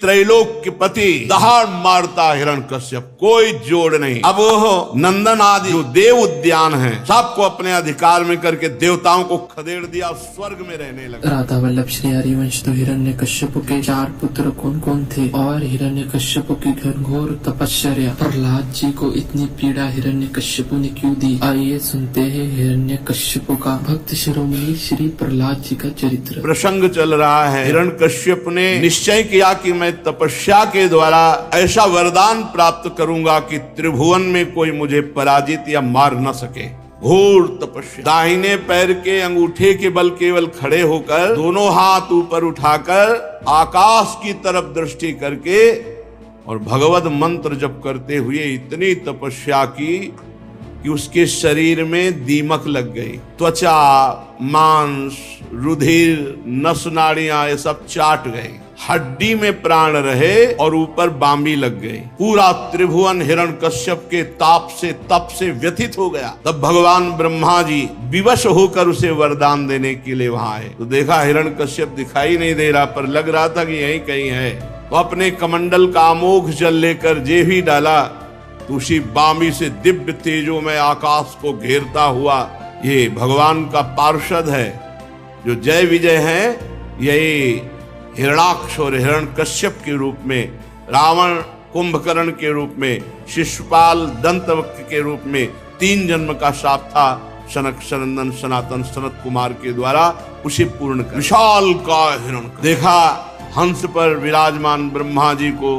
त्रैलोक्यपति दहाड़ मारता हिरण्यकश्यप, कोई जोड़ नहीं। अब वो नंदन आदि जो देव उद्यान है सबको अपने अधिकार में करके देवताओं को खदेड़ दिया, स्वर्ग में रहने लगा। राधा वल्लभ श्री हरिवंश तो हिरण्यकश्यप के 4 पुत्र कौन कौन थे और हिरण्यकश्यप की घोर तपस्या प्रहलाद जी को इतनी पीड़ा हिरण्यकश्यप ने क्यों दी, आइए सुनते हैं हिरण्यकश्यप का भक्त शिरोमणि श्री प्रहलाद जी का चरित्र। प्रसंग चल रहा है, हिरण्यकश्यप ने निश्चय किया कि मैं तपस्या के द्वारा ऐसा वरदान प्राप्त करूंगा कि त्रिभुवन में कोई मुझे पराजित या मार न सके। घोर तपस्या, दाहिने पैर के अंगूठे के बल केवल खड़े होकर दोनों हाथ ऊपर उठाकर आकाश की तरफ दृष्टि करके और भगवत मंत्र जप करते हुए इतनी तपस्या की कि उसके शरीर में दीमक लग गई। त्वचा, मांस, रुधिर, नस नाड़ियां ये सब चाट गए, हड्डी में प्राण रहे और ऊपर बांबी लग गई। पूरा त्रिभुवन हिरण्यकश्यप के ताप से तप से व्यथित हो गया। तब भगवान ब्रह्मा जी विवश होकर उसे वरदान देने के लिए वहां आए तो देखा हिरण्यकश्यप दिखाई नहीं दे रहा, पर लग रहा था कि यहीं कहीं है। तो अपने कमंडल का अमोघ जल लेकर जे ही डाला तो उसी बामी से दिव्य तेजों में आकाश को घेरता हुआ ये भगवान का पार्षद है जो जय विजय है, यही हिरणाक्ष और हिरण्यकश्यप के रूप में, रावण कुंभकर्ण के रूप में, शिशुपाल दंतवक्र के रूप में 3 जन्म का शाप था सनक सनंदन सनातन सनत कुमार के द्वारा उसे पूर्ण कर। विशाल का हिरण देखा, हंस पर विराजमान ब्रह्मा जी को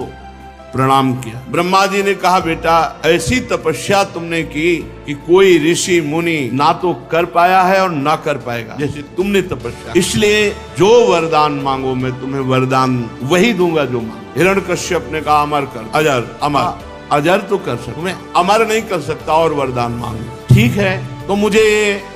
प्रणाम किया। ब्रह्मा जी ने कहा बेटा ऐसी तपस्या तुमने की कि कोई ऋषि मुनि ना तो कर पाया है और ना कर पाएगा जैसे तुमने तपस्या, इसलिए जो वरदान मांगो मैं तुम्हें वरदान वही दूंगा जो मांगो। हिरण्यकश्यप ने कहा अमर कर, अजर, अमर, अजर तो कर सकता, मैं अमर नहीं कर सकता और वरदान मांगो। ठीक है, तो मुझे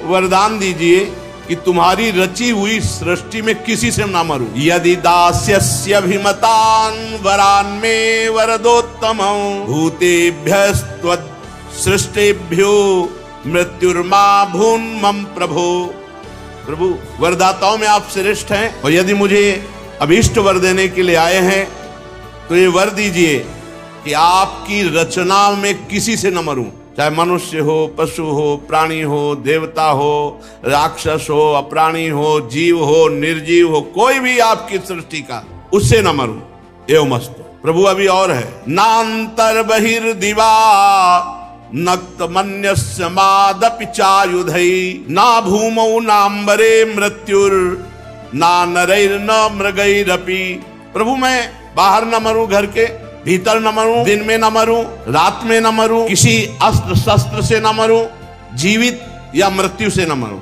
वरदान दीजिए कि तुम्हारी रची हुई सृष्टि में किसी से ना मरूं। यदि दास्यस्यभिमतान् वरान् मे वरदोत्तम भूतेभ्यस्त्वत् सृष्टेभ्यो मृत्युर्मा भून् मम प्रभो। प्रभु वरदाताओं में आप श्रेष्ठ हैं और यदि मुझे अभीष्ट वर देने के लिए आए हैं तो ये वर दीजिए कि आपकी रचना में किसी से न मरूं, चाहे मनुष्य हो, पशु हो, प्राणी हो, देवता हो, राक्षस हो, अप्राणी हो, जीव हो, निर्जीव हो, कोई भी आपकी सृष्टि का, उससे न मरूं। एवमस्तु। प्रभु अभी और है, नांतर बहिर्दिवा नक्तमन्यस्य मादपि चायुधै ना भूमौ नाम्बरे मृत्युर ना नरैर न मृगैरपि। प्रभु मैं बाहर न मरूं, घर के भीतर न मरूं, दिन में न मरूं, रात में न मरूं, किसी अस्त्र शस्त्र से न मरूं, जीवित या मृत्यु से न मरूं,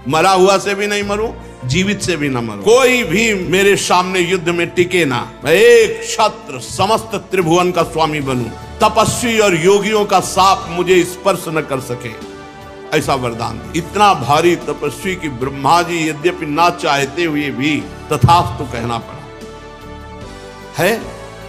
मरा हुआ से भी नहीं मरूं, जीवित से भी न मरूं, कोई भी मेरे सामने युद्ध में टिके ना, मैं एक छत्र समस्त त्रिभुवन का स्वामी बनूं, तपस्वी और योगियों का साप मुझे स्पर्श न कर सके, ऐसा वरदान। इतना भारी तपस्वी कि ब्रह्मा जी यद्यपि ना चाहते हुए भी तथास्तु कहना पड़ा है।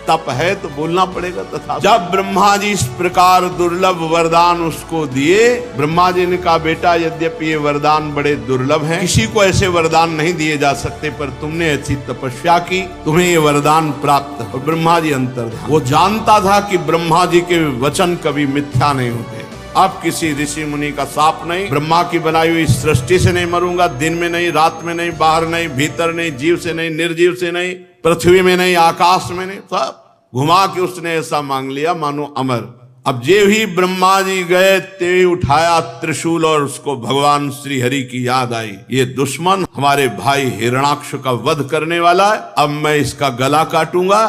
तप है तो बोलना पड़ेगा तथा। जब ब्रह्मा जी इस प्रकार दुर्लभ वरदान उसको दिए, ब्रह्मा जी ने कहा बेटा यद्यपि ये वरदान बड़े दुर्लभ हैं, किसी को ऐसे वरदान नहीं दिए जा सकते, पर तुमने ऐसी तपस्या की, तुम्हें ये वरदान प्राप्त। और ब्रह्मा जी अंतर्धान, वो जानता था कि ब्रह्मा जी के वचन कभी मिथ्या नहीं होते। अब किसी ऋषि मुनि का साप नहीं, ब्रह्मा की बनाई हुई सृष्टि से नहीं मरूंगा, दिन में नहीं, रात में नहीं, बाहर नहीं, भीतर नहीं, जीव से नहीं, निर्जीव से नहीं, पृथ्वी में नहीं, आकाश में नहीं, सब घुमा के उसने ऐसा मांग लिया मानो अमर। अब जे ही ब्रह्मा जी गए ते उठाया त्रिशूल और उसको भगवान श्री हरि की याद आई, ये दुश्मन हमारे भाई हिरणाक्ष का वध करने वाला है, अब मैं इसका गला काटूंगा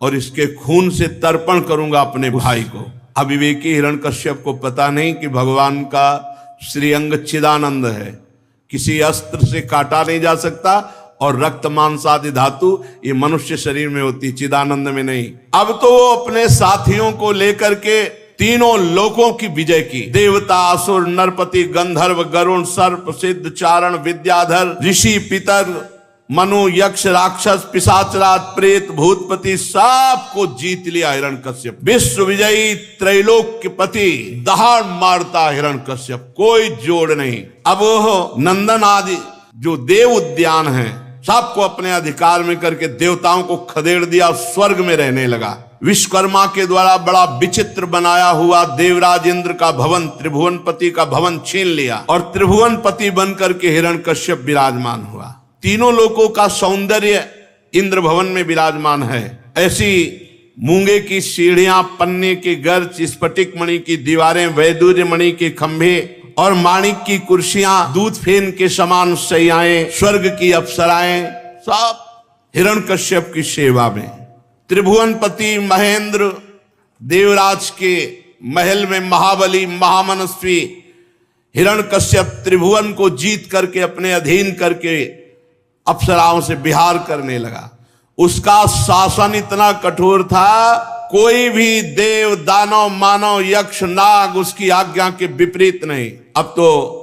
और इसके खून से तर्पण करूंगा अपने भाई को। अविवेकी हिरण्यकश्यप को पता नहीं कि भगवान का श्रीअंग चिदानंद है, किसी अस्त्र से काटा नहीं जा सकता, और रक्त मांस आदि धातु ये मनुष्य शरीर में होती, चिदानंद में नहीं। अब तो वो अपने साथियों को लेकर के तीनों लोकों की विजय की, देवता, असुर, नरपति, गंधर्व, गरुण, सर्प, सिद्ध, चारण, विद्याधर, ऋषि, पितर, मनु, यक्ष, राक्षस, पिशाचराज, प्रेत, भूतपति, सबको जीत लिया हिरण्यकश्यप। विश्व विजयी त्रैलोक्यपति दहाड़ मारता हिरण्यकश्यप, कोई जोड़ नहीं। अब वो नंदन आदि जो देव उद्यान है सबको अपने अधिकार में करके देवताओं को खदेड़ दिया, स्वर्ग में रहने लगा। विश्वकर्मा के द्वारा बड़ा विचित्र बनाया हुआ देवराज इंद्र का भवन, त्रिभुवनपति का भवन छीन लिया और त्रिभुवनपति बनकर के हिरण्यकश्यप विराजमान हुआ। तीनों लोकों का सौंदर्य इंद्र भवन में विराजमान है। ऐसी मूंगे की सीढ़ियां, पन्ने के गर्ज, स्फटिक मणि की दीवारें, वैदूर्य मणि के खंभे और माणिक की कुर्सियां, दूध फेन के समान शैयाएं, स्वर्ग की अप्सराएं, सब हिरण्यकश्यप की सेवा में। त्रिभुवनपति महेंद्र देवराज के महल में महाबली महामनस्वी हिरण्यकश्यप त्रिभुवन को जीत करके अपने अधीन करके अप्सराओं से विहार करने लगा। उसका शासन इतना कठोर था, कोई भी देव, दानव, मानव, यक्ष, नाग उसकी आज्ञा के विपरीत नहीं। अब तो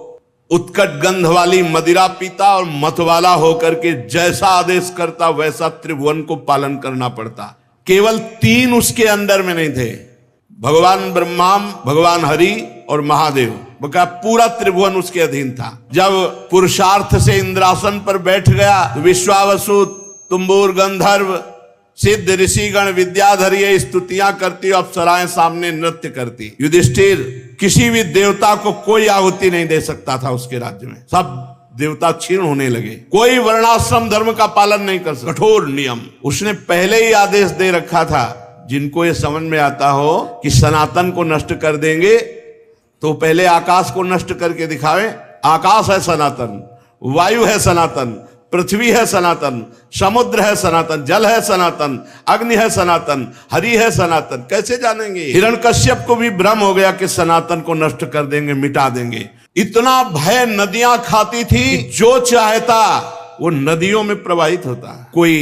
उत्कट गंध वाली मदिरा पीता और मतवाला होकर के जैसा आदेश करता वैसा त्रिभुवन को पालन करना पड़ता। केवल 3 उसके अंडर में नहीं थे, भगवान ब्रह्मा, भगवान हरि और महादेव। बका पूरा त्रिभुवन उसके अधीन था। जब पुरुषार्थ से इंद्रासन पर बैठ गया तो विश्वावसु, तुम्बुर, गंधर्व, सिद्ध, ऋषिगण, विद्याधर ये स्तुतियां करती, अप्सराएं सामने नृत्य करती। युधिष्ठिर किसी भी देवता को कोई आहुति नहीं दे सकता था उसके राज्य में। सब देवता क्षीण होने लगे। कोई वर्णाश्रम धर्म का पालन नहीं कर सकता, कठोर नियम। उसने पहले ही आदेश दे रखा था, जिनको ये समझ में आता हो कि सनातन को नष्ट कर देंगे तो पहले आकाश को नष्ट करके दिखावे। आकाश है सनातन, वायु है सनातन, पृथ्वी है सनातन, समुद्र है सनातन, जल है सनातन, अग्नि है सनातन, हरि है सनातन। कैसे जानेंगे? हिरण्यकश्यप को भी भ्रम हो गया कि सनातन को नष्ट कर देंगे, मिटा देंगे। इतना भय नदियां खाती थी, जो चाहता वो नदियों में प्रवाहित होता। कोई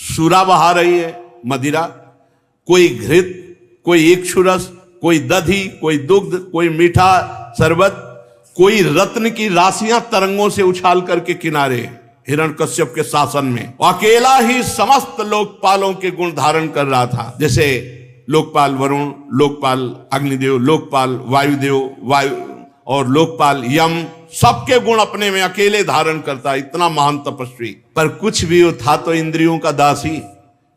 सूरा बहा रही है, मदिरा, कोई घृत, कोई इक्षुरस, कोई दधी, कोई दुग्ध, कोई मीठा शरबत, कोई रत्न की राशियां तरंगों से उछाल करके किनारे। हिरण्यकश्यप के शासन में अकेला ही समस्त लोकपालों के गुण धारण कर रहा था। जैसे लोकपाल वरुण, लोकपाल अग्निदेव, लोकपाल वायुदेव, वायु और लोकपाल यम, सबके गुण अपने में अकेले धारण करता। इतना महान तपस्वी। पर कुछ भी हो, था तो इंद्रियों का दासी।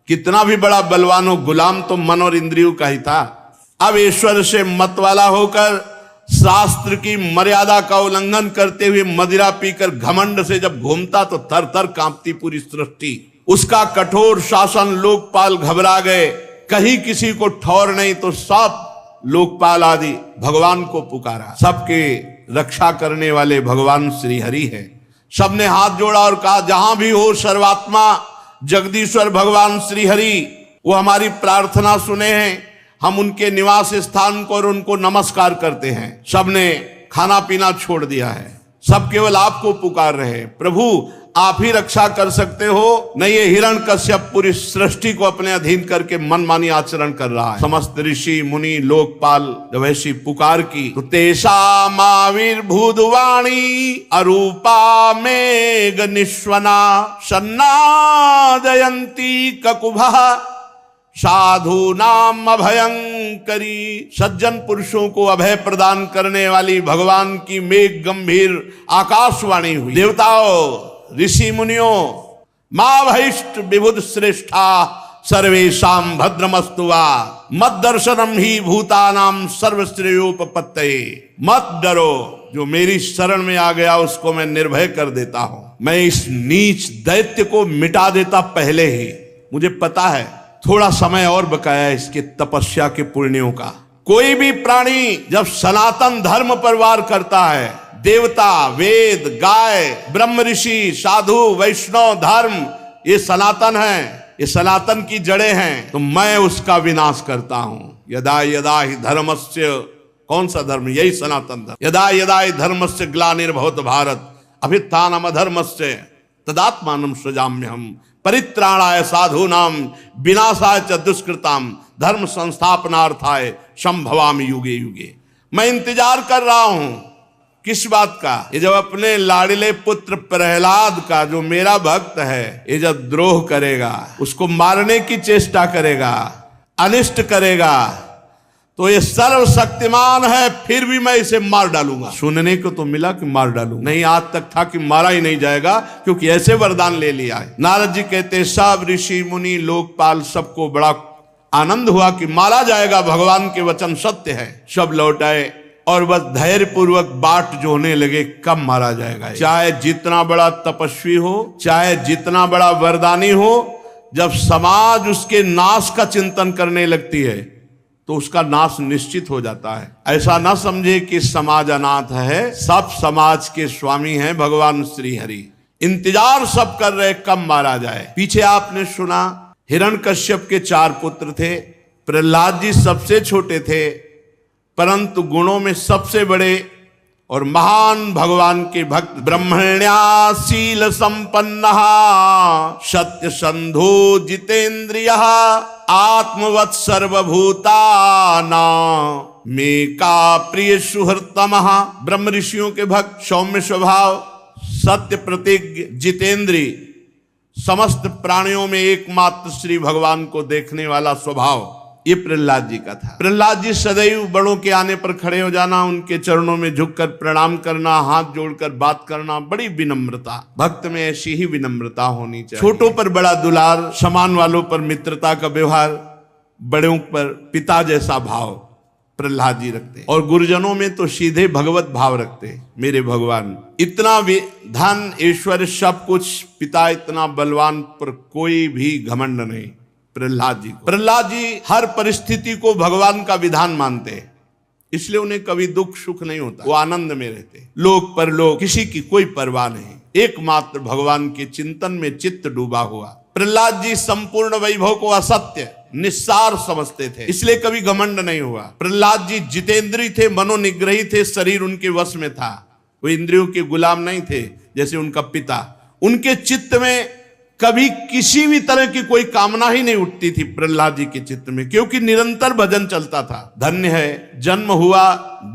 कितना भी बड़ा बलवान हो, गुलाम तो मन और इंद्रियों का ही था। अब ईश्वर से मतवाला होकर शास्त्र की मर्यादा का उल्लंघन करते हुए मदिरा पीकर घमंड से जब घूमता तो थर थर कांपती पूरी सृष्टि। उसका कठोर शासन, लोकपाल घबरा गए। कहीं किसी को ठौर नहीं तो सब लोकपाल आदि भगवान को पुकारा। सबके रक्षा करने वाले भगवान श्री हरि है। सबने हाथ जोड़ा और कहा, जहां भी हो सर्वात्मा जगदीश्वर भगवान श्री हरि, वो हमारी प्रार्थना सुने हैं। हम उनके निवास स्थान को और उनको नमस्कार करते हैं। सबने खाना पीना छोड़ दिया है, सब केवल आपको पुकार रहे हैं। प्रभु आप ही रक्षा कर सकते हो। नहीं, ये हिरण्यकश्यप पूरी सृष्टि को अपने अधीन करके मनमानी आचरण कर रहा है। समस्त ऋषि मुनि लोकपाल जब ऐसी पुकार की तो तेषाम आविर्भूतवाणी अरूपा मेघ निश्वना सन्नादयन्ती ककुभः साधु नाम अभयंकरी। सज्जन पुरुषों को अभय प्रदान करने वाली भगवान की मेघ गंभीर आकाशवाणी हुई। देवताओं, ऋषि मुनियों, मां भैष्ट विबुध श्रेष्ठा सर्वेशाम भद्रमस्तुवा मत दर्शनम ही भूतानाम सर्वश्रेयोपपत्तये। मत डरो, जो मेरी शरण में आ गया उसको मैं निर्भय कर देता हूं। मैं इस नीच दैत्य को मिटा देता पहले ही। मुझे पता है थोड़ा समय और बकाया है इसके तपस्या के पुण्यों का। कोई भी प्राणी जब सनातन धर्म पर वार करता है, देवता, वेद, गाय, ब्रह्म ऋषि, साधु, वैष्णव धर्म, ये सनातन है, ये सनातन की जड़ें हैं, तो मैं उसका विनाश करता हूं। यदा यदा ही धर्मस्य, कौन सा धर्म? यही सनातन धर्म। यदा यदा ही धर्मस्य ग्लानिर्भवत भारत अभ्युत्थानम अधर्मस्य तदात्मानं सृजाम्यहम् परित्राणाय साधूनाम विनाशाय च दुष्कृताम धर्म संस्थापनार्थाय संभवामि युगे युगे। मैं इंतजार कर रहा हूं किस बात का? ये जब अपने लाडले पुत्र प्रहलाद का, जो मेरा भक्त है, ये जब द्रोह करेगा, उसको मारने की चेष्टा करेगा, अनिष्ट करेगा, तो ये सर्वशक्तिमान है, फिर भी मैं इसे मार डालूंगा। सुनने को तो मिला कि मार डालूंगा, नहीं आज तक था कि मारा ही नहीं जाएगा, क्योंकि ऐसे वरदान ले लिया है। नारद जी कहते सब ऋषि मुनि लोकपाल सबको बड़ा आनंद हुआ कि मारा जाएगा, भगवान के वचन सत्य है। सब लौट आए और बस धैर्य पूर्वक बाट जोहने लगे कब मारा जाएगा। चाहे जितना बड़ा तपस्वी हो, चाहे जितना बड़ा वरदानी हो, जब समाज उसके नाश का चिंतन करने लगती है तो उसका नाश निश्चित हो जाता है। ऐसा ना समझे कि समाज अनाथ है, सब समाज के स्वामी हैं भगवान श्री हरि। इंतजार सब कर रहे कब मारा जाए। पीछे आपने सुना हिरण्यकश्यप के 4 पुत्र थे, प्रहलाद जी सबसे छोटे थे, परंतु गुणों में सबसे बड़े और महान भगवान के भक्त। ब्रह्मण्या शील संपन्न सत्य संधो जितेन्द्रिय आत्मवत् सर्वभूताना में का प्रिय सुहृतम। ब्रह्म ऋषियों के भक्त, सौम्य स्वभाव, सत्य प्रतिज्ञ, जितेंद्री, समस्त प्राणियों में एकमात्र श्री भगवान को देखने वाला स्वभाव, ये प्रहलाद जी का था। प्रहलाद जी सदैव बड़ों के आने पर खड़े हो जाना, उनके चरणों में झुककर प्रणाम करना, हाथ जोड़कर बात करना, बड़ी विनम्रता। भक्त में ऐसी ही विनम्रता होनी चाहिए। छोटों पर बड़ा दुलार, समान वालों पर मित्रता का व्यवहार, बड़ों पर पिता जैसा भाव प्रहलाद जी रखते, और गुरुजनों में तो सीधे भगवत भाव रखते। मेरे भगवान, इतना धन ऐश्वर्य सब कुछ, पिता इतना बलवान, पर कोई भी घमंड नहीं प्रहलाद जी को। प्रहलाद जी हर परिस्थिति को भगवान का विधान मानते हैं, इसलिए उन्हें कभी दुख सुख नहीं होता, वो आनंद में रहते। लोक परलोक किसी की कोई परवाह नहीं, एकमात्र भगवान के चिंतन में चित्त डूबा हुआ। प्रहलाद जी संपूर्ण वैभव को असत्य निस्सार समझते थे, इसलिए कभी घमंड नहीं हुआ। प्रहलाद जी जितेंद्री थे, मनोनिग्रही थे, शरीर उनके वश में था, वो इंद्रियों के गुलाम नहीं थे जैसे उनका पिता। उनके चित्त में कभी किसी भी तरह की कोई कामना ही नहीं उठती थी प्रहलाद जी के चित्त में, क्योंकि निरंतर भजन चलता था। धन्य है, जन्म हुआ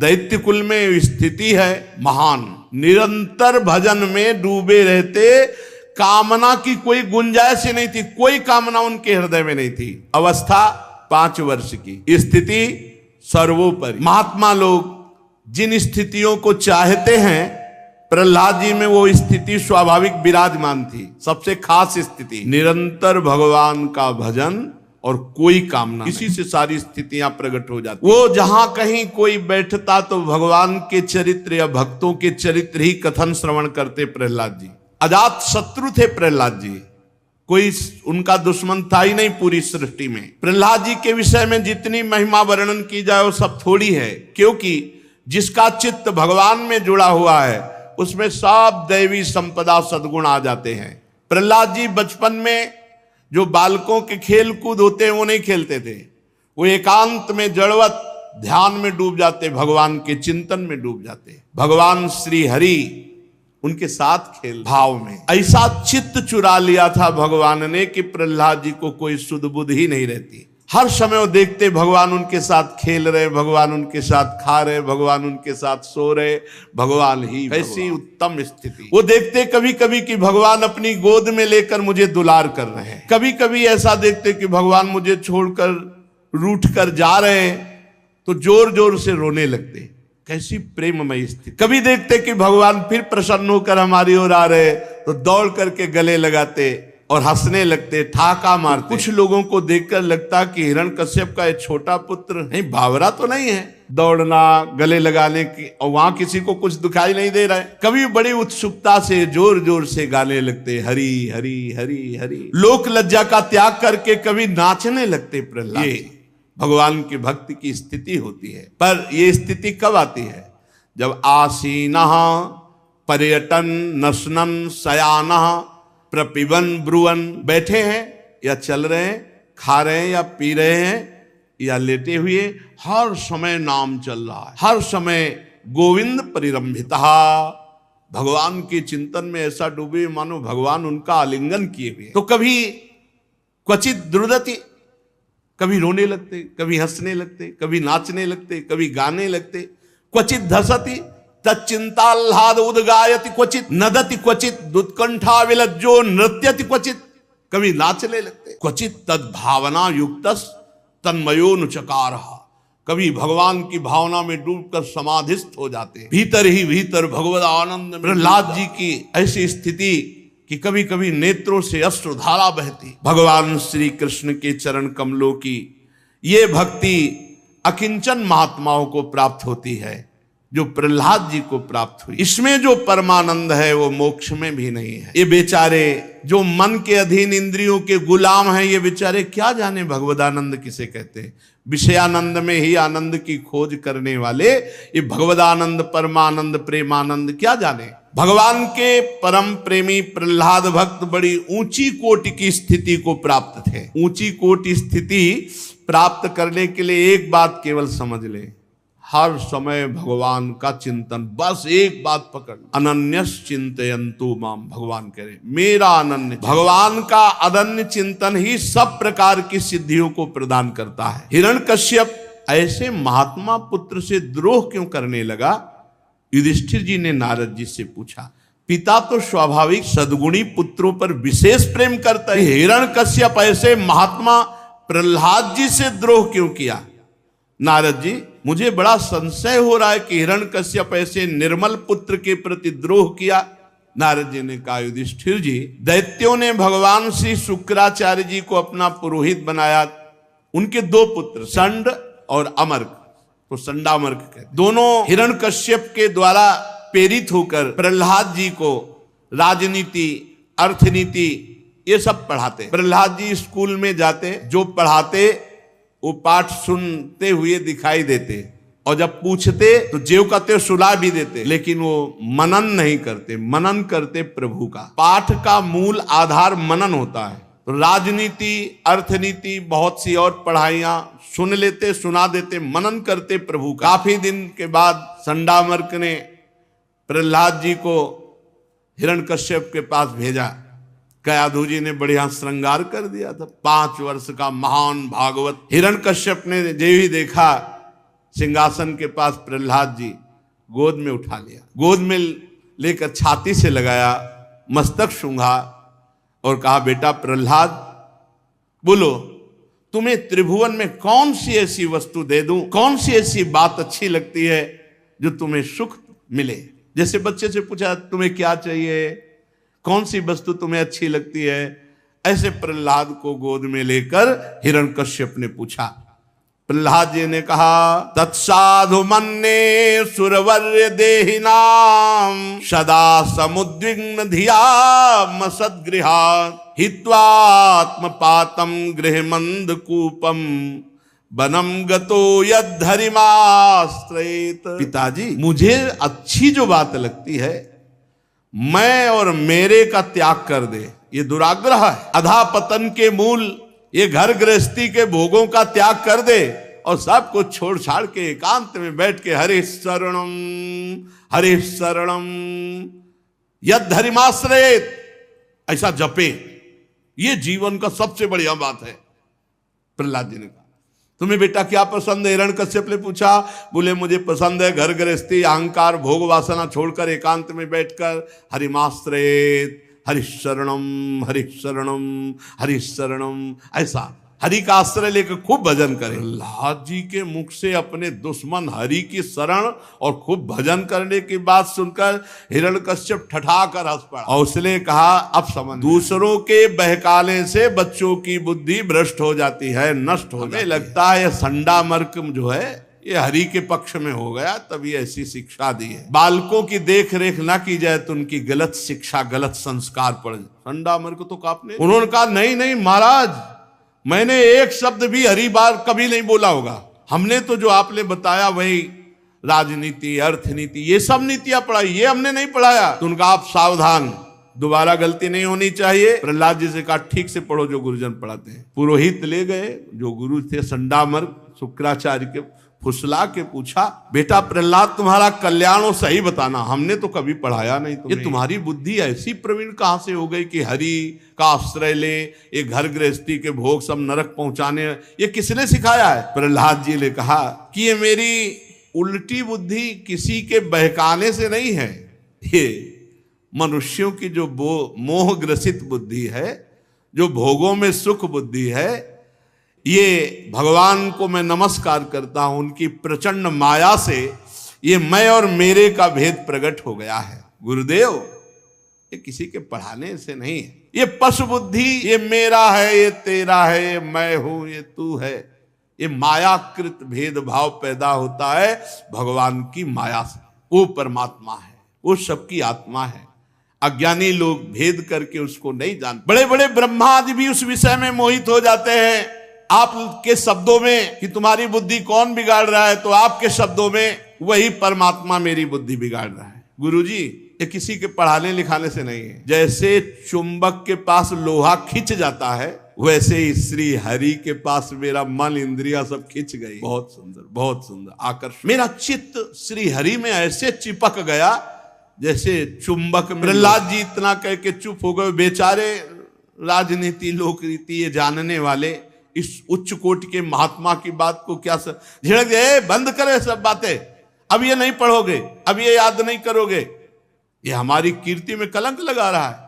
दैत्य कुल में, स्थिति है महान। निरंतर भजन में डूबे रहते, कामना की कोई गुंजाइश ही नहीं थी, कोई कामना उनके हृदय में नहीं थी। अवस्था 5 वर्ष की, स्थिति सर्वोपरि। महात्मा लोग जिन स्थितियों को चाहते हैं, प्रहलाद जी में वो स्थिति स्वाभाविक विराजमान थी। सबसे खास स्थिति निरंतर भगवान का भजन और कोई कामना, इसी से सारी स्थितियां प्रकट हो जाती। वो जहां कहीं कोई बैठता तो भगवान के चरित्र या भक्तों के चरित्र ही कथन श्रवण करते प्रहलाद जी। अजात शत्रु थे प्रहलाद जी, कोई उनका दुश्मन था ही नहीं पूरी सृष्टि में। प्रहलाद जी के विषय में जितनी महिमा वर्णन की जाए वो सब थोड़ी है, क्योंकि जिसका चित्त भगवान में जुड़ा हुआ है उसमें सब दैवी संपदा सद्गुण आ जाते हैं। प्रहलाद जी बचपन में जो बालकों के खेल कूद होते हैं वो नहीं खेलते थे, वो एकांत में जड़वत ध्यान में डूब जाते, भगवान के चिंतन में डूब जाते। भगवान श्री हरि उनके साथ खेल भाव में ऐसा चित्त चुरा लिया था भगवान ने कि प्रहलाद जी को कोई सुध बुध ही नहीं रहती। हर समय वो देखते भगवान उनके साथ खेल रहे, भगवान उनके साथ खा रहे, भगवान उनके साथ सो रहे, भगवान ही ऐसी उत्तम स्थिति। वो देखते कभी कभी कि भगवान अपनी गोद में लेकर मुझे दुलार कर रहे हैं, कभी कभी ऐसा देखते कि भगवान मुझे छोड़कर रूठ कर जा रहे हैं तो जोर जोर से रोने लगते। कैसी प्रेममय स्थिति। कभी देखते कि भगवान फिर प्रसन्न होकर हमारी ओर आ रहे तो दौड़ करके गले लगाते और हंसने लगते, ठाका मारते। कुछ लोगों को देखकर लगता कि हिरण्यकश्यप का एक छोटा पुत्र नहीं, बावरा तो नहीं है, दौड़ना, गले लगाने की, और वहां किसी को कुछ दिखाई नहीं दे रहा है। कभी बड़ी उत्सुकता से जोर जोर से गाने लगते, हरि हरि हरि हरि। लोक लज्जा का त्याग करके कभी नाचने लगते प्रहलाद। ये भगवान के भक्ति की स्थिति होती है। पर ये स्थिति कब आती है? जब आसीनः पर्यटन नशनन शयानः प्रपिबन ब्रुवन, बैठे हैं या चल रहे हैं, खा रहे हैं या पी रहे हैं या लेटे हुए, हर समय नाम चल रहा है, हर समय गोविंद परिरंभितः, भगवान के चिंतन में ऐसा डूबे मानो भगवान उनका आलिंगन किए हुए। तो कभी क्वचित द्रुदति, कभी रोने लगते, कभी हंसने लगते, कभी नाचने लगते, कभी गाने लगते। क्वचित धसति तच्चिंताह्लाद उद्गायति, क्वचित नदति, क्वचित दुत्कंठा विलज्जो नृत्यति, क्वचित, कभी नाचने लगते। क्वचित तद भावना युक्तस तन्मयोनुचकारः, कभी भगवान की भावना में डूबकर समाधिस्थ हो जाते हैं। भीतर ही भीतर भगवत आनंद में प्रहलाद जी की ऐसी स्थिति कि कभी कभी नेत्रों से अश्रुधारा बहती। भगवान श्री कृष्ण के चरण कमलों की ये भक्ति अकिंचन महात्माओं को प्राप्त होती है, जो प्रहलाद जी को प्राप्त हुई। इसमें जो परमानंद है वो मोक्ष में भी नहीं है। ये बेचारे जो मन के अधीन इंद्रियों के गुलाम हैं, ये बेचारे क्या जाने भगवदानंद किसे कहते हैं। विषयानंद में ही आनंद की खोज करने वाले ये भगवदानंद, परमानंद, प्रेमानंद क्या जाने। भगवान के परम प्रेमी प्रहलाद भक्त बड़ी ऊंची कोटि की स्थिति को प्राप्त थे। ऊंची कोटि स्थिति प्राप्त करने के लिए एक बात केवल समझ ले, हर समय भगवान का चिंतन, बस एक बात पकड़, अनन्यस चिंतयन्तु माम। भगवान कह रहे मेरा अनन्य, भगवान का अनन्य चिंतन ही सब प्रकार की सिद्धियों को प्रदान करता है। हिरण्यकश्यप ऐसे महात्मा पुत्र से द्रोह क्यों करने लगा? युधिष्ठिर जी ने नारद जी से पूछा। पिता तो स्वाभाविक सद्गुणी पुत्रों पर विशेष प्रेम करता है, हिरण्यकश्यप ऐसे महात्मा प्रहलाद जी से द्रोह क्यों किया? नारद जी, मुझे बड़ा संशय हो रहा है कि हिरण्यकश्यप ऐसे निर्मल पुत्र के प्रति द्रोह किया। नारद जी ने कहा, युधिष्ठिर जी, दैत्यों ने भगवान श्री शुक्राचार्य जी को अपना पुरोहित बनाया। उनके दो पुत्र संड और अमर्क, तो संडामर्क कहते, दोनों हिरण्यकश्यप के द्वारा प्रेरित होकर प्रहलाद जी को राजनीति, अर्थनीति ये सब पढ़ाते। प्रहलाद जी स्कूल में जाते, जो पढ़ाते वो पाठ सुनते हुए दिखाई देते, और जब पूछते तो जेव का त्यों सुला भी देते, लेकिन वो मनन नहीं करते। मनन करते प्रभु का। पाठ का मूल आधार मनन होता है। तो राजनीति, अर्थनीति, बहुत सी और पढ़ाइयां सुन लेते, सुना देते, मनन करते प्रभु का। काफी दिन के बाद संडामर्क ने प्रहलाद जी को हिरण्यकश्यप के पास भेजा। कयाधु जी ने बढ़िया श्रृंगार कर दिया था। 5 वर्ष का महान भागवत। हिरण्यकश्यप ने जो ही देखा सिंहासन के पास प्रहलाद जी, गोद में उठा लिया, गोद में लेकर छाती से लगाया, मस्तक सूंघा और कहा, बेटा प्रहलाद, बोलो तुम्हें त्रिभुवन में कौन सी ऐसी वस्तु दे दूं, कौन सी ऐसी बात अच्छी लगती है जो तुम्हें सुख मिले। जैसे बच्चे से पूछा तुम्हें क्या चाहिए, कौन सी वस्तु तुम्हें अच्छी लगती है, ऐसे प्रहलाद को गोद में लेकर हिरण्यकश्यप ने पूछा। प्रहलाद जी ने कहा, तत्साधु मन्ये सुरवर्य देहिनाम सदा समुद्विग्न धिया मसद्गृहा हित्वात्मपातम गृहमंद कूपम बनम गतो यद्धरिमाश्रयेत। पिताजी, मुझे अच्छी जो बात लगती है, मैं और मेरे का त्याग कर दे, ये दुराग्रह है। अधापतन के मूल ये घर गृहस्थी के भोगों का त्याग कर दे और सब कुछ छोड़ छाड़ के एकांत में बैठ के हरे शरणम यद्धरिमाश्रयेत ऐसा जपे, ये जीवन का सबसे बढ़िया बात है। प्रहलाद जी ने कहा, तुम्हें बेटा क्या पसंद है? हिरण्यकश्यप ने पूछा। बोले, मुझे पसंद है घर गृहस्थी, अहंकार, भोग वासना छोड़कर एकांत में बैठकर हरिमाश्रयेत, हरिशरणम हरिशरणम, ऐसा हरि का आश्रय लेकर खूब भजन करें। प्रहलाद जी के मुख से अपने दुश्मन हरि की शरण और खूब भजन करने की बात सुनकर हिरण्यकश्यप ठठाकर हंस पड़ा और उसने कहा, अब समझ, दूसरों के बहकाने से बच्चों की बुद्धि भ्रष्ट हो जाती है, नष्ट हो जाती है। लगता है यह संडामर्क जो है ये हरि के पक्ष में हो गया, तभी ऐसी शिक्षा दी है। बालकों की देख रेख ना की जाए तो उनकी गलत शिक्षा, गलत संस्कार पड़ जाए। संडामर्क तो कापने, उन्होंने कहा, नहीं महाराज, मैंने एक शब्द भी हरी बार कभी नहीं बोला होगा। हमने तो जो आपने बताया वही राजनीति, अर्थनीति, ये सब नीतियां पढ़ाई, ये हमने नहीं पढ़ाया। तो उनका आप सावधान, दोबारा गलती नहीं होनी चाहिए। प्रहलाद जी से कहा, ठीक से पढ़ो जो गुरुजन पढ़ाते हैं। पुरोहित ले गए, जो गुरु थे संडामर्क, शुक्राचार्य के, फुसला के पूछा, बेटा प्रहलाद, तुम्हारा कल्याण हो सही बताना, हमने तो कभी पढ़ाया नहीं तुम्हें। ये तुम्हारी बुद्धि ऐसी प्रवीण कहां से हो गई कि हरि का आश्रय ले, ये घर गृहस्थी के भोग सब नरक पहुंचाने, ये किसने सिखाया है? प्रहलाद जी ने कहा कि ये मेरी उल्टी बुद्धि किसी के बहकाने से नहीं है, ये मनुष्यों की जो मोह ग्रसित बुद्धि है, जो भोगों में सुख बुद्धि है, ये भगवान को मैं नमस्कार करता हूं, उनकी प्रचंड माया से ये मैं और मेरे का भेद प्रकट हो गया है। गुरुदेव, ये किसी के पढ़ाने से नहीं है, ये पशु बुद्धि, ये मेरा है, ये तेरा है, ये मैं हूं, ये तू है, ये मायाकृत भेदभाव पैदा होता है भगवान की माया से। वो परमात्मा है, वो सबकी आत्मा है। अज्ञानी लोग भेद करके उसको नहीं जानते। बड़े बड़े ब्रह्मा आदि भी उस विषय में मोहित हो जाते हैं। आपके शब्दों में कि तुम्हारी बुद्धि कौन बिगाड़ रहा है, तो आपके शब्दों में वही परमात्मा मेरी बुद्धि बिगाड़ रहा है। गुरुजी, ये किसी के पढ़ाने लिखाने से नहीं है। जैसे चुंबक के पास लोहा खिंच जाता है, वैसे ही श्री हरि के पास मेरा मन इंद्रिया सब खिंच गई। बहुत सुंदर, बहुत सुंदर आकर्षण। मेरा चित्त श्री हरि में ऐसे चिपक गया जैसे चुंबक में। प्रहलाद जी इतना कह के चुप हो गए। बेचारे राजनीति, लोक रीति ये जानने वाले इस उच्च कोटि के महात्मा की बात को क्या झिड़क दे, बंद करे सब बातें, अब ये नहीं पढ़ोगे, अब ये याद नहीं करोगे, ये हमारी कीर्ति में कलंक लगा रहा है।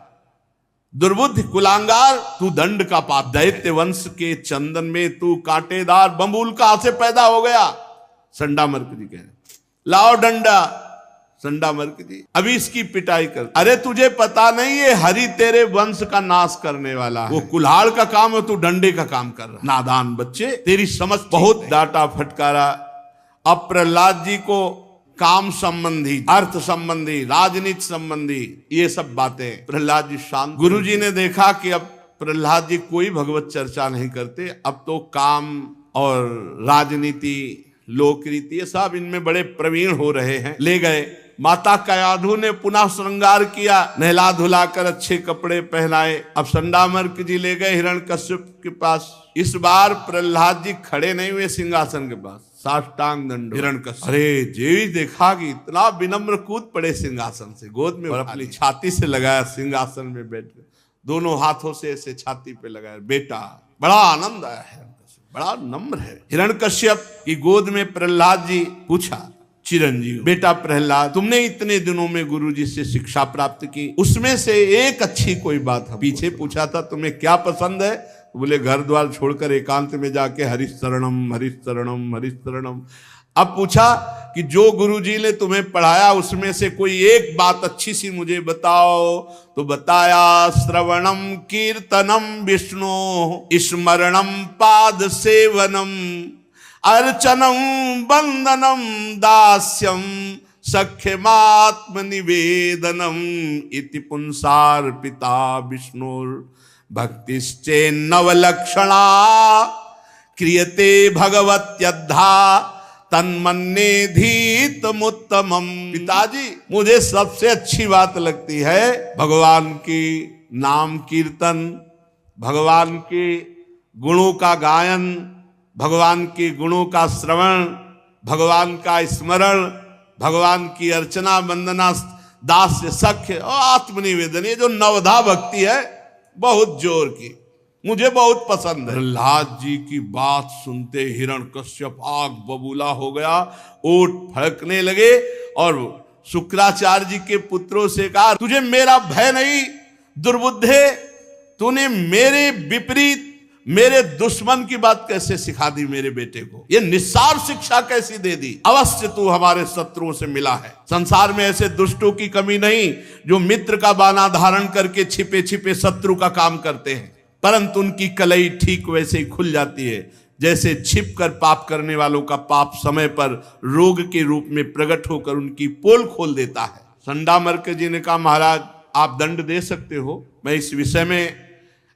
दुर्बुद्धि कुलांगार, तू दंड का पाप, दैत्य वंश के चंदन में तू कांटेदार बंबूल कहां से पैदा हो गया। संडा मर्क जी कह रहे, लाओ डंडा। संडा मर्क जी अभी इसकी पिटाई कर। अरे तुझे पता नहीं ये हरि तेरे वंश का नाश करने वाला है। वो कुल्हाड़ का काम है, तू डंडे का काम कर रहा। नादान बच्चे, तेरी समझ। बहुत डांटा फटकारा। अब प्रहलाद जी को काम संबंधी, अर्थ संबंधी, राजनीति संबंधी ये सब बातें प्रहलाद जी शांत। गुरु जी ने देखा कि अब प्रहलाद जी कोई भगवत चर्चा नहीं करते, अब तो काम और राजनीति, लोक रीति ये सब इनमें बड़े प्रवीण हो रहे हैं। ले गए। माता कयाधु ने पुनः श्रृंगार किया, नहला धुलाकर अच्छे कपड़े पहनाए। अब संडामर्क जी ले गए हिरण्यकश्यप के पास। इस बार प्रहलाद जी खड़े नहीं हुए सिंहासन के पास, साष्टांग दंड। हिरण्यकश्यप अरे जी देखा कि इतना विनम्र कूद पड़े सिंहासन से, गोद में और अपनी छाती से लगाया, सिंहासन में बैठ गए, दोनों हाथों से ऐसे छाती पे लगाया। बेटा, बड़ा आनंद आया है, बड़ा नम्र है। हिरण्यकश्यप की गोद में प्रहलाद जी पूछा, चिरंजीव बेटा प्रहलाद, तुमने इतने दिनों में गुरुजी से शिक्षा प्राप्त की, उसमें से एक अच्छी कोई बात हम पीछे पूछा था, तुम्हें क्या पसंद है? बोले घर द्वार छोड़कर एकांत में जाके हरिशरणम हरिशरणम हरिशरणम। अब पूछा कि जो गुरुजी ने तुम्हें पढ़ाया उसमें से कोई एक बात अच्छी सी मुझे बताओ। तो बताया, श्रवणम कीर्तनम विष्णु स्मरणम पाद सेवनम अर्चनम वंदनम दास्यम सख्यमात्म निवेदनम इति पुंसार्पिता विष्णुर भक्तिश्चे नवलक्षणा क्रियते भगवत्यद्धा तन्मन्ने धीतमुत्तमम। पिताजी, मुझे सबसे अच्छी बात लगती है भगवान की नाम कीर्तन, भगवान के गुणों का गायन, भगवान के गुणों का श्रवण, भगवान का स्मरण, भगवान की अर्चना वंदना, दास्य सख्य और आत्मनिवेदन। ये जो नवधा भक्ति है बहुत जोर की, मुझे बहुत पसंद है। प्रहलाद जी की बात सुनते हिरण्यकश्यप आग बबूला हो गया, ओठ फड़कने लगे और शुक्राचार्य जी के पुत्रों से कहा, तुझे मेरा भय नहीं दुर्बुद्धे, तूने मेरे विपरीत मेरे दुश्मन की बात कैसे सिखा दी मेरे बेटे को? ये निस्सार शिक्षा कैसी दे दी? अवश्य तू हमारे शत्रुओं से मिला है। संसार में ऐसे दुष्टों की कमी नहीं जो मित्र का बाना धारण करके छिपे छिपे शत्रु का काम करते हैं, परंतु उनकी कलई ठीक वैसे ही खुल जाती है जैसे छिप कर पाप करने वालों का पाप समय पर रोग के रूप में प्रकट होकर उनकी पोल खोल देता है। संडामर्क जी ने कहा, महाराज आप दंड दे सकते हो, मैं इस विषय में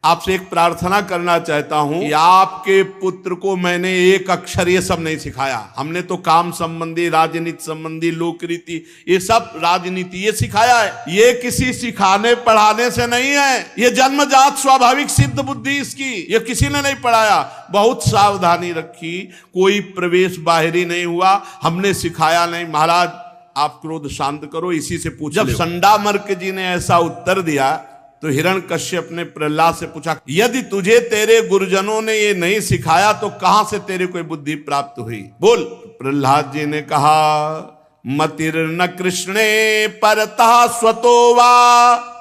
आपसे एक प्रार्थना करना चाहता हूं कि आपके पुत्र को मैंने एक अक्षर ये सब नहीं सिखाया। हमने तो काम संबंधी, राजनीति संबंधी, लोक रीति, ये सब राजनीति ये सिखाया है। ये किसी सिखाने पढ़ाने से नहीं है, ये जन्मजात स्वाभाविक सिद्ध बुद्धि इसकी, ये किसी ने नहीं पढ़ाया। बहुत सावधानी रखी, कोई प्रवेश बाहरी नहीं हुआ, हमने सिखाया नहीं। महाराज आप क्रोध शांत करो, इसी से पूछ। जब संडामर्क जी ने ऐसा उत्तर दिया तो हिरण्यकश्यप ने प्रहलाद से पूछा, यदि तुझे तेरे गुरुजनों ने ये नहीं सिखाया तो कहां से तेरे को बुद्धि प्राप्त हुई? बोल। प्रहलाद जी ने कहा मतिर्न कृष्णे परतः स्वतो वा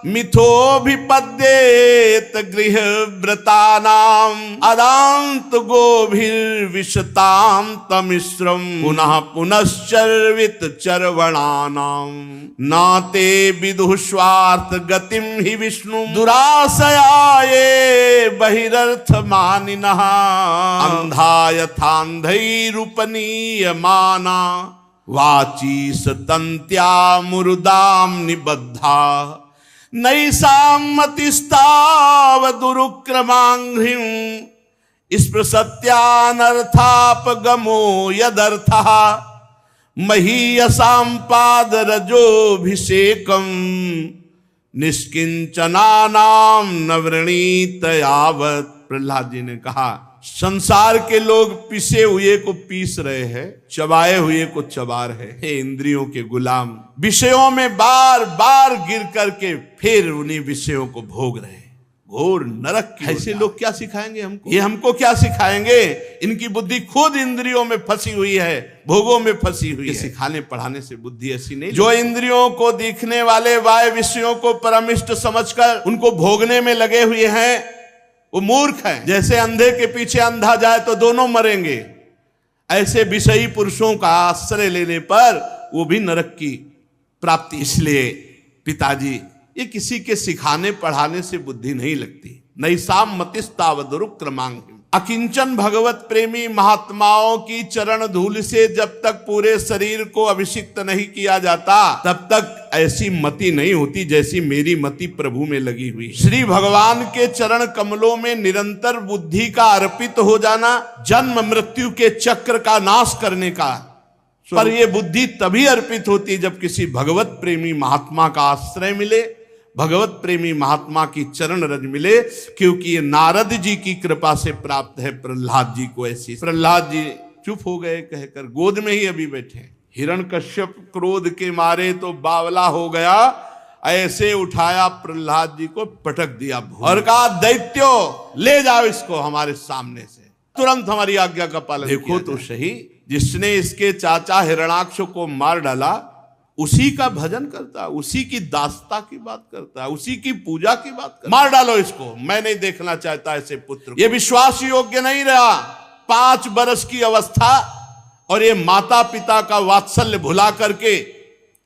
मिथोभिपद्येत गृहव्रतानाम् अदान्त गोभिर्विशतां तमिश्रम् पुनः पुनश्चर्वित चर्वणानाम् नाते विदुः स्वार्थ गतिं हि विष्णु दुराशयाये बहिरर्थमानिनः अंधा यथान्धैरुपनीयमाना वाची सतन्त्या मुरुदाम निबद्धा नैषां मतिस्तावदुरुक्रमाङ्घ्रिं स्पृशत्यानर्थापगमो यदर्थः महीयसां पादरजोऽभिषेकं निष्किंचनानां न वृणीत यावत्। प्रहलाद जी ने कहा, संसार के लोग पिसे हुए को पीस रहे हैं, चबाए हुए को चबा रहे हैं। हे इंद्रियों के गुलाम, विषयों में बार बार गिर करके फिर उन्हीं विषयों को भोग रहे हैं। घोर नरक की ऐसे लोग क्या सिखाएंगे हमको? ये हमको क्या सिखाएंगे? इनकी बुद्धि खुद इंद्रियों में फंसी हुई है, भोगों में फंसी हुई है। सिखाने पढ़ाने से बुद्धि ऐसी नहीं। जो इंद्रियों को दिखने वाले वाय विषयों को परमिष्ट समझकर उनको भोगने में लगे हुए हैं, वो मूर्ख है। जैसे अंधे के पीछे अंधा जाए तो दोनों मरेंगे, ऐसे विषयी पुरुषों का आश्रय लेने पर वो भी नरक की प्राप्ति। इसलिए पिताजी, ये किसी के सिखाने पढ़ाने से बुद्धि नहीं लगती। नैषां मतिस्तावदुरुक्रमाङ्घ्रिम्। अकिंचन भगवत प्रेमी महात्माओं की चरण धूल से जब तक पूरे शरीर को अभिषिक्त नहीं किया जाता, तब तक ऐसी मति नहीं होती जैसी मेरी मति प्रभु में लगी हुई। श्री भगवान के चरण कमलों में निरंतर बुद्धि का अर्पित हो जाना जन्म मृत्यु के चक्र का नाश करने का। पर यह बुद्धि तभी अर्पित होती जब किसी भगवत प्रेमी महात्मा का आश्रय मिले, भगवत प्रेमी महात्मा की चरण रज मिले, क्योंकि ये नारद जी की कृपा से प्राप्त है प्रहलाद जी को। ऐसी प्रहलाद जी चुप हो गए कहकर, गोद में ही अभी बैठे। हिरण्यकश्यप क्रोध के मारे तो बावला हो गया, ऐसे उठाया प्रहलाद जी को, पटक दिया और कहा, दैत्यो ले जाओ इसको हमारे सामने से, तुरंत हमारी आज्ञा का पालन। देखो तो सही, जिसने इसके चाचा हिरण्याक्ष को मार डाला उसी का भजन करता, उसी की दास्ता की बात करता, उसी की पूजा की बात करता। मार डालो इसको, मैं नहीं देखना चाहता ऐसे पुत्र। ये विश्वास योग्य नहीं रहा। 5 वर्ष की अवस्था और ये माता पिता का वात्सल्य भुला करके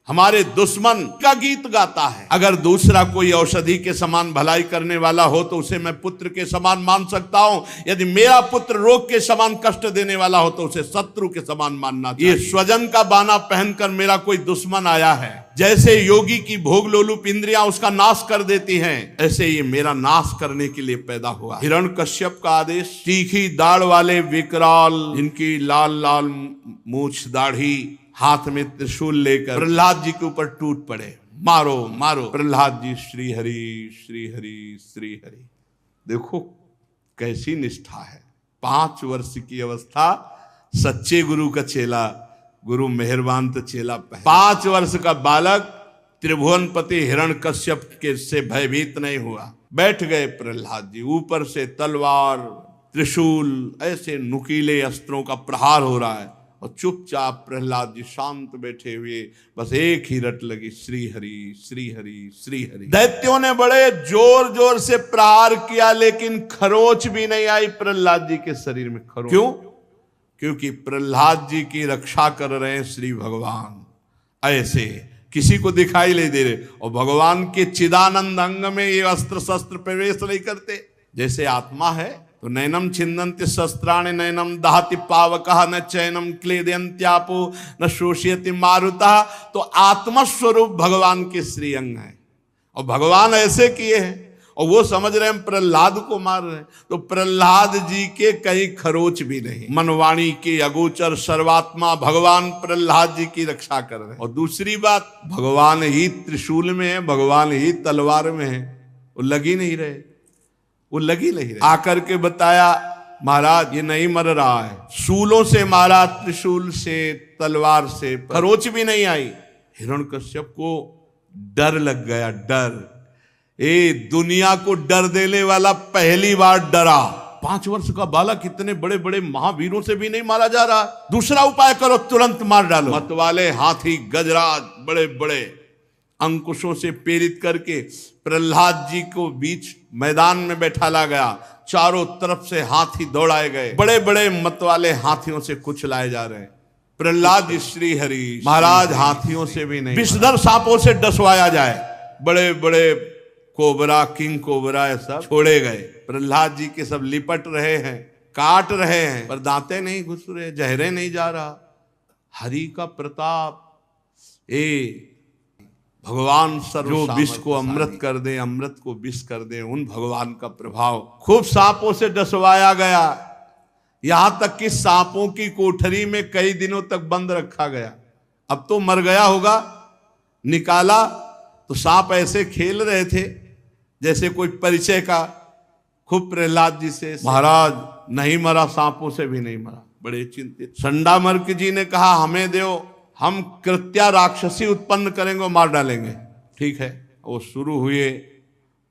हमारे दुश्मन का गीत गाता है। अगर दूसरा कोई औषधि के समान भलाई करने वाला हो तो उसे मैं पुत्र के समान मान सकता हूं। यदि मेरा पुत्र रोग के समान कष्ट देने वाला हो तो उसे शत्रु के समान मानना चाहिए। ये स्वजन का बाना पहनकर मेरा कोई दुश्मन आया है, जैसे योगी की भोग लोलुप इंद्रियां उसका नाश कर देती हैं, ऐसे ये मेरा नाश करने के लिए पैदा हुआ। हिरण्यकश्यप का आदेश, तीखी दाढ़ वाले विकराल, जिनकी लाल लाल मूछ दाढ़ी, हाथ में त्रिशूल लेकर प्रहलाद जी के ऊपर टूट पड़े। मारो मारो। प्रहलाद जी श्री हरि श्री हरि श्री हरि। देखो कैसी निष्ठा है। 5 वर्ष की अवस्था, सच्चे गुरु का चेला, गुरु मेहरबान तो चेला। 5 वर्ष का बालक त्रिभुवनपति हिरण्यकश्यप के से भयभीत नहीं हुआ। बैठ गए प्रहलाद जी, ऊपर से तलवार त्रिशूल ऐसे नुकीले अस्त्रों का प्रहार हो रहा है और चुपचाप प्रहलाद जी शांत बैठे हुए, बस एक ही रट लगी, श्री हरि श्री हरि श्री हरि। दैत्यों ने बड़े जोर जोर से प्रहार किया, लेकिन खरोच भी नहीं आई प्रहलाद जी के शरीर में। खरोच क्यों? क्योंकि प्रहलाद जी की रक्षा कर रहे हैं श्री भगवान। ऐसे किसी को दिखाई नहीं दे रहे, और भगवान के चिदानंद अंग में ये अस्त्र शस्त्र प्रवेश नहीं करते। जैसे आत्मा है तो नैनम छिन्दन्ति शस्त्राणि नैनम दहति पावकः न चैनम क्लेदयन्त्यापो न शोषयति मारुतः। तो आत्मस्वरूप भगवान के श्री अंग है, और भगवान ऐसे किए हैं, और वो समझ रहे हैं प्रहलाद को मार रहे हैं। तो प्रहलाद जी के कहीं खरोच भी नहीं। मनवाणी के अगोचर सर्वात्मा भगवान प्रहलाद जी की रक्षा कर रहे हैं। और दूसरी बात, भगवान ही त्रिशूल में है, भगवान ही तलवार में है, वो लगी नहीं रहे, वो लगी नहीं रहे। आकर के बताया, महाराज ये नहीं मर रहा है। शूलों से मारा, त्रिशूल से, तलवार से, खरोच भी नहीं आई। हिरण्यकश्यप को डर लग गया। डर, ए दुनिया को डर देने वाला पहली बार डरा। 5 वर्ष का बालक इतने बड़े बड़े महावीरों से भी नहीं मारा जा रहा, दूसरा उपाय करो, तुरंत मार डालो। मतवाले हाथी गजराज बड़े बड़े अंकुशों से प्रेरित करके प्रहलाद जी को बीच मैदान में बैठाला गया, चारों तरफ से हाथी दौड़ाए गए, बड़े बड़े मतवाले हाथियों से कुचलाए जा रहे हैं। प्रहलाद जी श्री हरि महाराज हाथियों से भी नहीं, विषधर सांपों से डसवाया जाए, बड़े बड़े कोबरा किंग कोबरा सब छोड़े गए, प्रहलाद जी के सब लिपट रहे हैं, काट रहे हैं, पर दांते नहीं घुस रहे, जहरे नहीं जा रहा। हरि का प्रताप, भगवान जो विष को अमृत कर दे, अमृत को विष कर दे, उन भगवान का प्रभाव। खूब सांपों से डसवाया गया, यहां तक कि सांपों की कोठरी में कई दिनों तक बंद रखा गया। अब तो मर गया होगा, निकाला तो सांप ऐसे खेल रहे थे जैसे कोई परिचय का। खूब प्रहलाद जी से, महाराज नहीं मरा, सांपों से भी नहीं मरा, बड़े चिंतित। संडामर्क जी ने कहा हमें दो, हम कृत्या राक्षसी उत्पन्न करेंगे, मार डालेंगे। ठीक है, वो शुरू हुए,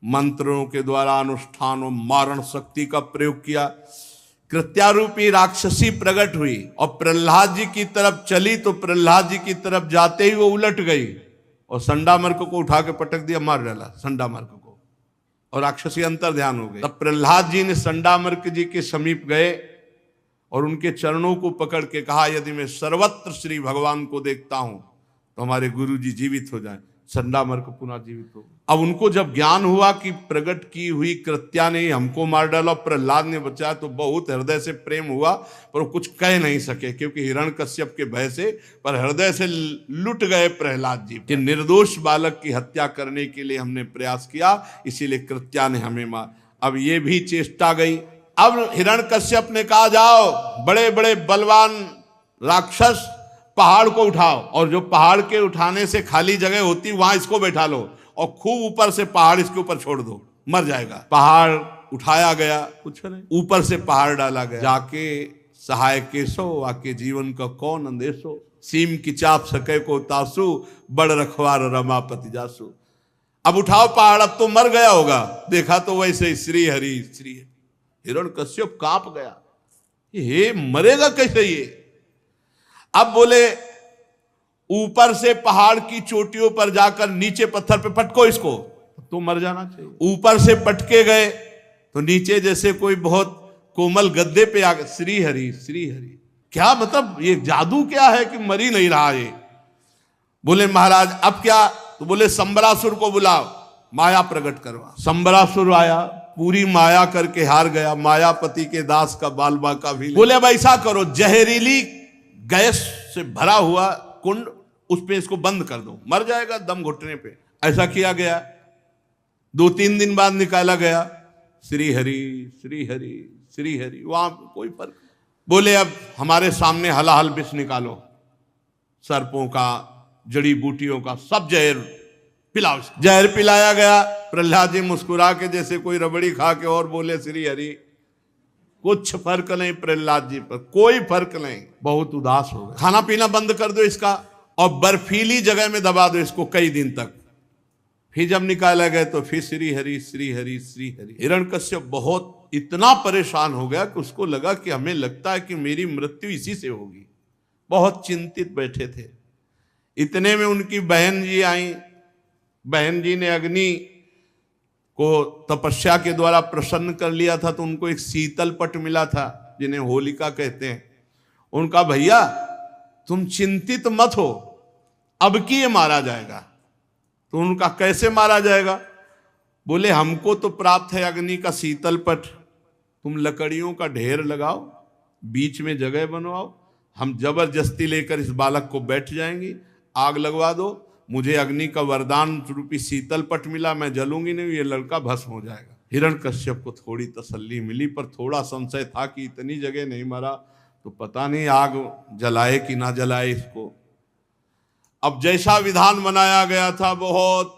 मंत्रों के द्वारा अनुष्ठानों मारण शक्ति का प्रयोग किया, कृत्यारूपी राक्षसी प्रकट हुई और प्रहलाद जी की तरफ चली तो प्रहलाद जी की तरफ जाते ही वो उलट गई और संडामर्क को उठा के पटक दिया, मार डाला संडामर्क को, और राक्षसी अंतर ध्यान हो गई। तब प्रहलाद जी ने संडामर्क जी के समीप गए और उनके चरणों को पकड़ के कहा, यदि मैं सर्वत्र श्री भगवान को देखता हूं तो हमारे गुरु जी जीवित हो जाएं। संडामर्क पुनः जीवित हो। अब उनको जब ज्ञान हुआ कि प्रकट की हुई कृत्या ने हमको मार डाला, प्रहलाद ने बचाया, तो बहुत हृदय से प्रेम हुआ, पर वो कुछ कह नहीं सके क्योंकि हिरण्यकश्यप के भय से, पर हृदय से लुट गए प्रहलाद जी कि निर्दोष बालक की हत्या करने के लिए हमने प्रयास किया, इसीलिए कृत्या ने हमें मार। अब ये भी चेष्टा गई। अब हिरण्यकश्यप ने कहा, जाओ बड़े बड़े बलवान राक्षस पहाड़ को उठाओ, और जो पहाड़ के उठाने से खाली जगह होती वहां इसको बैठा लो और खूब ऊपर से पहाड़ इसके ऊपर छोड़ दो, मर जाएगा। पहाड़ उठाया गया, कुछ नहीं, ऊपर से पहाड़ डाला गया। जाके सहाय केसो आके जीवन का कौन अंदेशो, सीम की चाप सके को तासु, बड़ रखवार रमापति जासु। अब उठाओ पहाड़, अब तो मर गया होगा। देखा तो वैसे ही श्री हरि श्री हरि। हिरण्यकश्यप कांप गया, ये मरेगा कैसे ये। अब बोले ऊपर से पहाड़ की चोटियों पर जाकर नीचे पत्थर पे पटको इसको, तो मर जाना चाहिए। ऊपर से पटके गए तो नीचे जैसे कोई बहुत कोमल गद्दे पे आ गए, श्री हरि श्री हरि। क्या मतलब, ये जादू क्या है कि मर ही नहीं रहा ये। बोले महाराज अब क्या, तो बोले संबरासुर को बुलाओ, माया प्रकट करवा। संबरासुर आया, पूरी माया करके हार गया, मायापति के दास का बाल बांका भी। बोले अब ऐसा करो, जहरीली गैस से भरा हुआ कुंड, उस पे इसको बंद कर दो, मर जाएगा दम घुटने पे। ऐसा किया गया। 2-3 दिन बाद निकाला गया, श्री हरि श्री हरि श्री हरि, वहां कोई फर्क। बोले अब हमारे सामने हलाहल विष निकालो, सर्पों का, जड़ी बूटियों का, सब जहर पिलाओ। जहर पिलाया गया। प्रहलाद जी मुस्कुरा के जैसे कोई रबड़ी खा के और बोले, श्री हरि। कुछ फर्क नहीं प्रहलाद जी पर, कोई फर्क नहीं। बहुत उदास हो गए। खाना पीना बंद कर दो इसका और बर्फीली जगह में दबा दो इसको कई दिन तक। फिर जब निकाला गया तो फिर श्री हरि श्री हरि श्री हरि। हिरण्यकश्यप बहुत इतना परेशान हो गया कि उसको लगा कि हमें लगता है कि मेरी मृत्यु इसी से होगी। बहुत चिंतित बैठे थे। इतने में उनकी बहन जी आई। बहन जी ने अग्नि को तपस्या के द्वारा प्रसन्न कर लिया था, तो उनको एक शीतल पट मिला था जिन्हें होलिका कहते हैं। उनका भैया तुम चिंतित मत हो, अब की ये मारा जाएगा। तो उनका कैसे मारा जाएगा। बोले हमको तो प्राप्त है अग्नि का शीतल पट, तुम लकड़ियों का ढेर लगाओ, बीच में जगह बनवाओ, हम जबरदस्ती लेकर इस बालक को बैठ जाएंगे, आग लगवा दो, मुझे अग्नि का वरदान रूपी शीतल पट मिला, मैं जलूंगी नहीं, ये लड़का भस्म हो जाएगा। हिरण्यकश्यप को थोड़ी तसल्ली मिली, पर थोड़ा संशय था कि इतनी जगह नहीं मरा तो पता नहीं आग जलाए कि ना जलाए इसको। अब जैसा विधान बनाया गया था, बहुत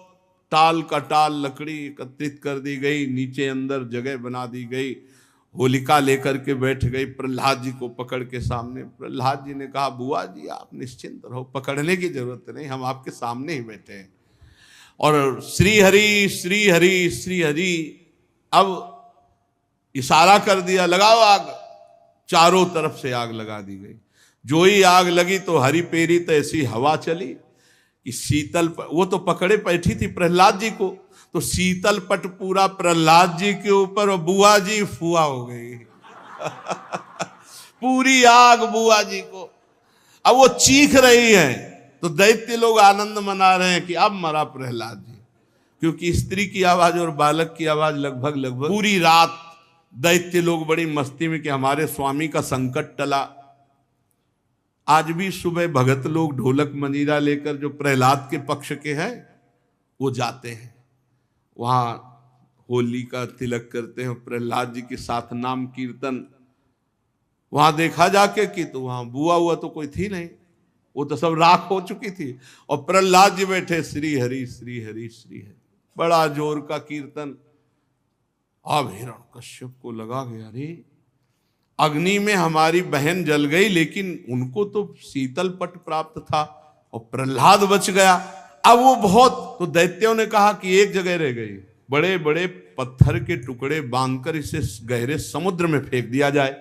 टाल का टाल लकड़ी एकत्रित कर दी गई, नीचे अंदर जगह बना दी गई। होलिका लेकर के बैठ गई प्रहलाद जी को पकड़ के सामने। प्रहलाद जी ने कहा, बुआ जी आप निश्चिंत रहो, पकड़ने की जरूरत नहीं, हम आपके सामने ही बैठे हैं। और श्री हरि श्री हरि श्री हरि। अब इशारा कर दिया, लगाओ आग। चारों तरफ से आग लगा दी गई। जो ही आग लगी तो हरी पेरी तो ऐसी हवा चली कि शीतल वो तो पकड़े बैठी थी प्रहलाद जी को, तो शीतल पट पूरा प्रहलाद जी के ऊपर और बुआ जी फुआ हो गई। पूरी आग बुआ जी को। अब वो चीख रही है तो दैत्य लोग आनंद मना रहे हैं कि अब मरा प्रहलाद जी, क्योंकि स्त्री की आवाज और बालक की आवाज लगभग पूरी रात दैत्य लोग बड़ी मस्ती में कि हमारे स्वामी का संकट टला। आज भी सुबह भगत लोग ढोलक मंजीरा लेकर जो प्रहलाद के पक्ष के हैं वो जाते हैं, वहां होली का तिलक करते हैं, प्रहलाद जी के साथ नाम कीर्तन। वहां देखा जाके कि तो वहां बुआ हुआ तो कोई थी नहीं, वो तो सब राख हो चुकी थी, और प्रहलाद जी बैठे श्री हरि श्री हरि श्री हरि, बड़ा जोर का कीर्तन। अब हिरण्यकश्यप को लगा गया, अरे अग्नि में हमारी बहन जल गई, लेकिन उनको तो शीतल पट प्राप्त था और प्रहलाद बच गया। अब वो बहुत, तो दैत्यों ने कहा कि एक जगह रह गई, बड़े बड़े पत्थर के टुकड़े बांधकर इसे गहरे समुद्र में फेंक दिया जाए।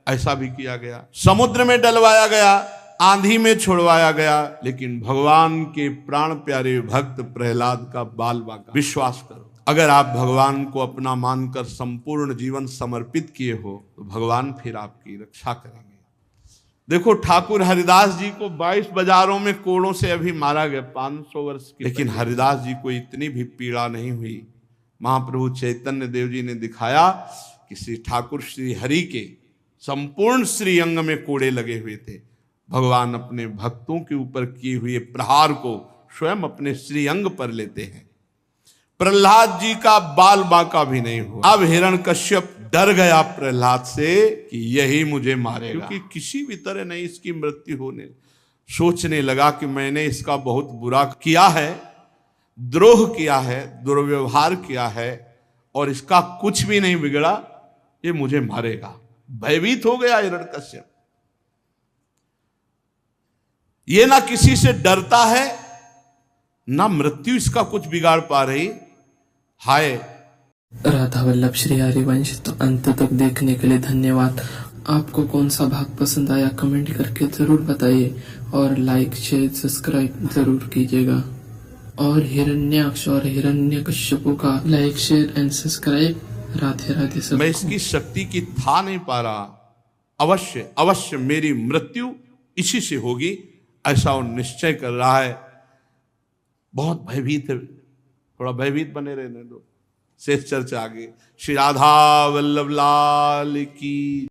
ऐसा भी किया गया, समुद्र में डलवाया गया, आंधी में छोड़वाया गया, लेकिन भगवान के प्राण प्यारे भक्त प्रहलाद का बाल बांका। विश्वास करो, अगर आप भगवान को अपना मानकर संपूर्ण जीवन समर्पित किए हो तो भगवान फिर आपकी रक्षा करेंगे। देखो ठाकुर हरिदास जी को 22 बाजारों में कोड़ों से अभी मारा गया 500 वर्ष की, लेकिन हरिदास जी को इतनी भी पीड़ा नहीं हुई। महाप्रभु चैतन्य देव जी ने दिखाया कि श्री ठाकुर श्री हरि के संपूर्ण श्री अंग में कोड़े लगे हुए थे। भगवान अपने भक्तों के ऊपर किए हुए प्रहार को स्वयं अपने श्री अंग पर लेते हैं। प्रहलाद जी का बाल बांका भी नहीं हुआ। अब हिरण्यकश्यप डर गया प्रहलाद से कि यही मुझे मारेगा, क्योंकि किसी भी तरह नहीं इसकी मृत्यु होने। सोचने लगा कि मैंने इसका बहुत बुरा किया है, द्रोह किया है, दुर्व्यवहार किया है, और इसका कुछ भी नहीं बिगड़ा, ये मुझे मारेगा। भयभीत हो गया हिरण्यकश्यप। ये ना किसी से डरता है, ना मृत्यु इसका कुछ बिगाड़ पा रही। हाय राधा वल्लभ श्री हरिवंश। तो अंत तक देखने के लिए धन्यवाद। आपको कौन सा भाग पसंद आया कमेंट करके जरूर बताइए, और लाइक शेयर सब्सक्राइब जरूर कीजिएगा। और हिरण्याक्ष और हिरण्यकश्यपों का like share and subscribe. Radhe Radhe सब। मैं इसकी शक्ति की था नहीं पा रहा, अवश्य अवश्य मेरी मृत्यु इसी से होगी, ऐसा वो निश्चय कर रहा है। बहुत भयभीत है, थोड़ा भयभीत बने रहने दो। शेष चर्चा आगे। श्री राधा वल्लभ लाल की।